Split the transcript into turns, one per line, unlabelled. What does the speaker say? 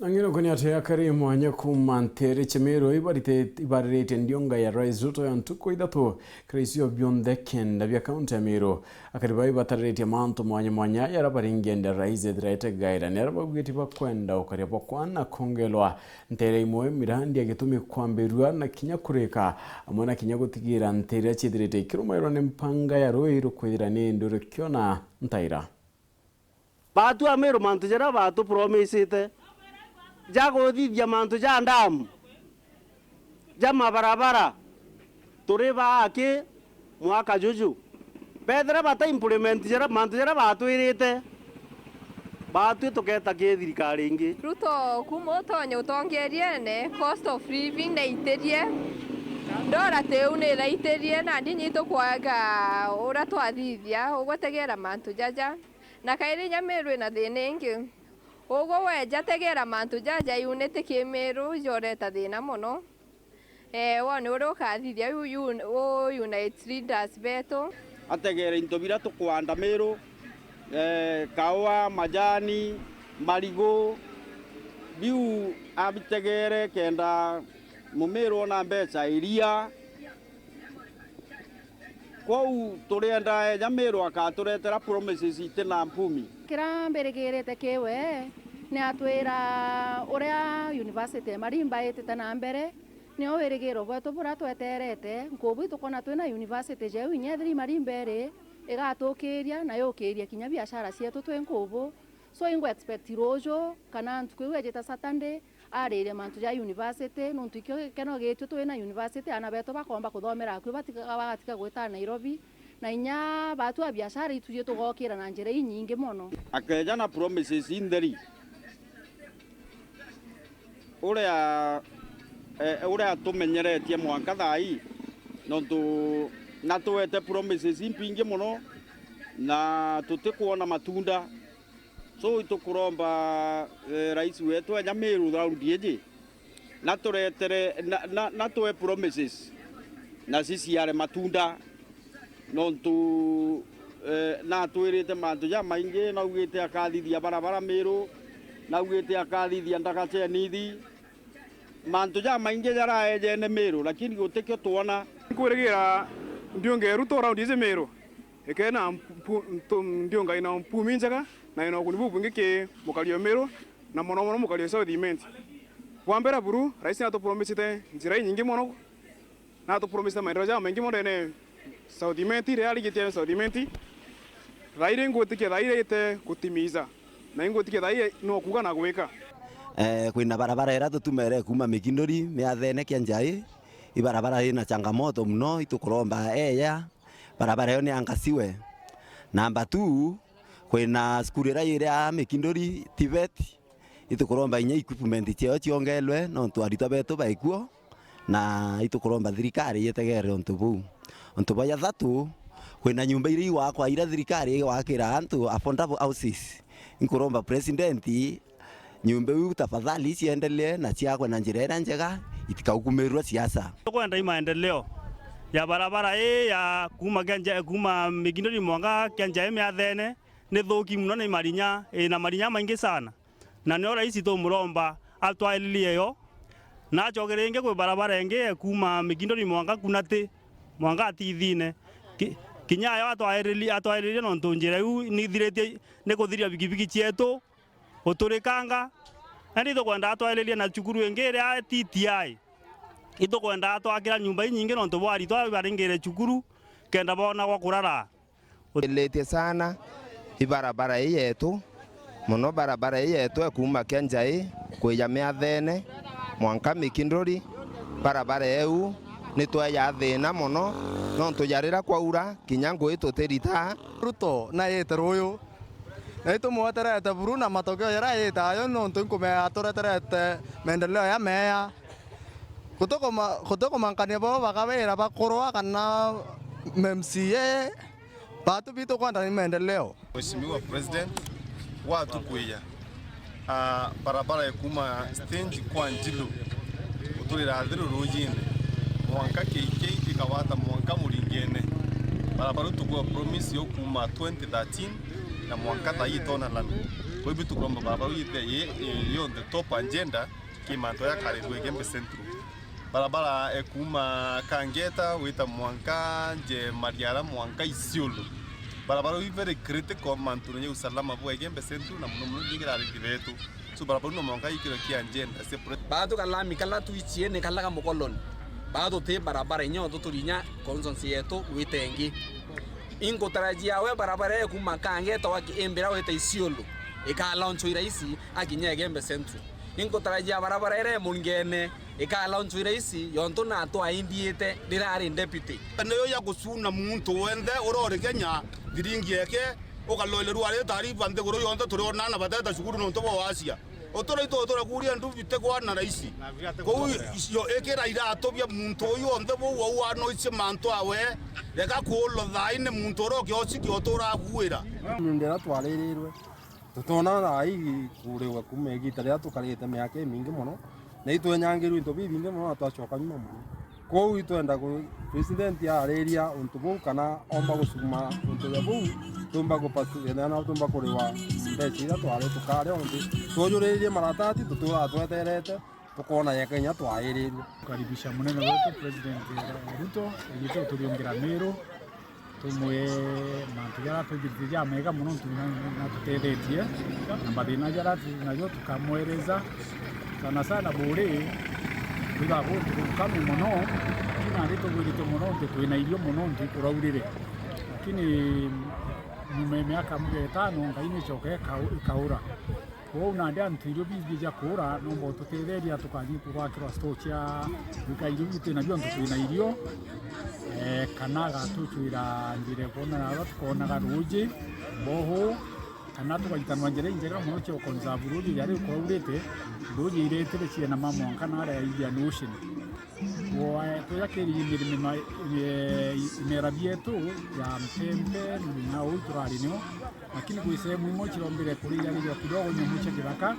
Angino kuni ate akari mwanya kumantere chemero ibarite ndionga ya Rais Ruto ya ntuko idatu Krisio Biondeken na vya kaunti ya Meru akaribai batarete manto mwanya ya rabaringende Rais Edraite Gaira neraba gwetiba kwenda ukaripo kwana kongelwa ntere imwe mirandi ya gitumi kwamberua na kinyakureka amona kinyagotigira ntere chidirete kirumairo nempanga ya roiro kwedira nendoro kiona ntaira
batu a Meru manto jara batu promisite jago di diamanto ja ndam jama barabara tureba ake mwaka juju pedra bata implement jara manto jara batu irite batu toketa ke thirikari ingi
Ruto kumotonya utongerie ne cost of living na iterie ndora teu ne la iterie na ndinyi to kwaga ora twathithia ugotegera manto jaja na kairi nyameru na thinengi Ogo weja tegera mantu jaja yunete Kimeru joreta thina muno wone urokathithia United Leaders beto
ategera into biratu kwanda Meru kawa majani marigo biu abitegere kenda mumeru na mbeca iria kwau turenda Nyameru akaturetera promises itena mpumi
kira mberegerete kiwe ni atwira uria university marimba itete na mbere ni owerigiro gwetu bura tweterete nkubu tukona twina university je inyethiri marimbere igatukiria na yukiria kinya biashara cietu twi nkubu so ingo expect rojo kana ntukwe jeta Saturday arire mantu ja university nuntu ikyo keno gitu twina university ana beto bakomba kuthomera kwi bagatika gwita Nairobi na inya batu a biashara ituje tugokira na njira inyingi muno
akeja na promises inderi uria tumenyeretie mwanka thai nontu na tuwete promises impingi muno na tutikuona matunda so itukuromba rais wetu wa Nyameru raundi eje na turetere na tuwe promises na sisi yare matunda nontu na twirite mantu ja maingi na ugite akathithia barabara Meru na ugite akathithia ndagache nithi mantu ja maingi jara ejene Meru lakini gutekyo tuona
kurigira ndionge Ruto raundi ije Meru ekena ndionga ina mpumi njaga na ina kunibu bungike mukalio Meru na mono mukalio South wambera buru rais na to promisite njira nyingi mono na to promisite maendeleo ja mengi mono ne South reali gitia South raire ngotikia raire ite kutimiza na ngotikia raire no kuga na gweka
kwina barabara era tutumere kuma Mikindori miathene kia njai ibarabara ina changamoto mno itukuromba barabara yo ni angasiwe namba 2 kwina skuru raire ya Mikindori Tibet itukuromba inya equipment cheo chiongelwe no twarito beto baikuo na itukuromba thirikari yetegere ontu baya thatu kwina nyumba iri wakwa ira thirikari wakira antu affordable houses inkuromba president nyumba yu tafadhali ciendelee na ciakwe na njira njega itikaukumirwa siasa
kwenda maendeleo ya barabara ya kuma Mikindori mwanga Kianja miathene ni thuki muno ni marinya na marinya maingi sana na ni rais to muromba atwaililie yo na chogerenge kwe barabara enge kuma Mikindori mwanga kunate mwanga atithine kinyayo atwaililie no ntunjira yu ni thirete ni kuthiria bigibigi cietu uturikanga ndi to kwenda atwaililie na cukuru engere ya TTI ito kwenda atwakira nyumba nyingi no ntobwari twa baringire cukuru kenda bona kwa kurara
ilete sana ibarabara yetu muno barabara yetu kuma Kianja kuya miathene mwanka Mikindori barabara eu ni twaya thina muno no tujarira kwaura kinyango itutirita
Ruto na yeteruyu na itumweterete buru na matokeo yara yetayo no ntunkume atureterete maendeleo ya meya kutoko mankania bo bakabera bakorwa kana MCA batu bito kwanda ni maendeleo.
Mheshimiwa President watu kuya barabara ya kuma stage kwa Njilu utulira adhiru rujini mwanka KK ikawata mwanka muringene barabara tukua promise yo kuma 2013 na mwanka taitona lami kwa hivyo tukuromba barabara hiyo the top agenda kimanto ya karibu Egembe Central barabara ekuma Kangeta wita Mwanka je Mariara Mwanka Isiolo barabara hii very critical mantu nye usalama bwa Egembe Central na muno ngingira ari direto so barabara no Mwanka ikiro ki agenda separate
bato kalami kala tuichie ne kala kamukoloni bato te barabara nyo turinya consonsi yetu witengi ingo tarajia we barabara ekuma Kangeta wakiembera wita Isiolo ikalauncho iraisi akinya Egembe Central ingo tarajia barabara ere mungene ikalauncho iraisi yonto na to aindiete dirari deputy
nayo ya kusuna muntu wende urore Kenya diringi yake ukaloile ruare taarifa nde goro yonto turiona na batata shukuru no tobo wasia otoro ito otoro kuria ndu bitegwa na raisi ko yo ekera ira atobia muntu uyu onde bo wa no iche manto awe reka kulo thaine muntu ro kyo sikyo tora kuira
ndera twaririrwe tutona rai kurewa kumegita ria tukarite miaka mingi muno na itwenyangiru into bibinge muno twachoka nyuma muno ko itwenda ku president ya area untu bu kana omba gusuma untu ya bu tumba go pasu na tumba kurewa ndechira tware tukare onde tujuririe maratati tutura tweterete tukona ya Kenya twairirwe
karibisha munene wetu president Ruto yito turiongira Meru tumwe mantu yara tugirija mega muno na tutethetie na bathina yara nayo tukamwereza sana bure biga go tukame muno kina rito gwirito muno twina irio muno ndikuraurire lakini mume miaka 5 ngaini choke kaura ko na ndia ntirio bibija kura no mbo tutetheria tukanyi kwakira store cha bikairio bitu na byo twina irio kanaga tuchwira ndire kona na tukona garuji boho kana tukagitanwa njere njega muno cyo konza buruji yari ko urete buruji irete beciye na mamo kana ara ya Indian Ocean wo tuyakeri imirimo imerabietu ya mpembe na uturali no lakini kuisemu imo chilombere kuri yari kidogo nyomuche kibaka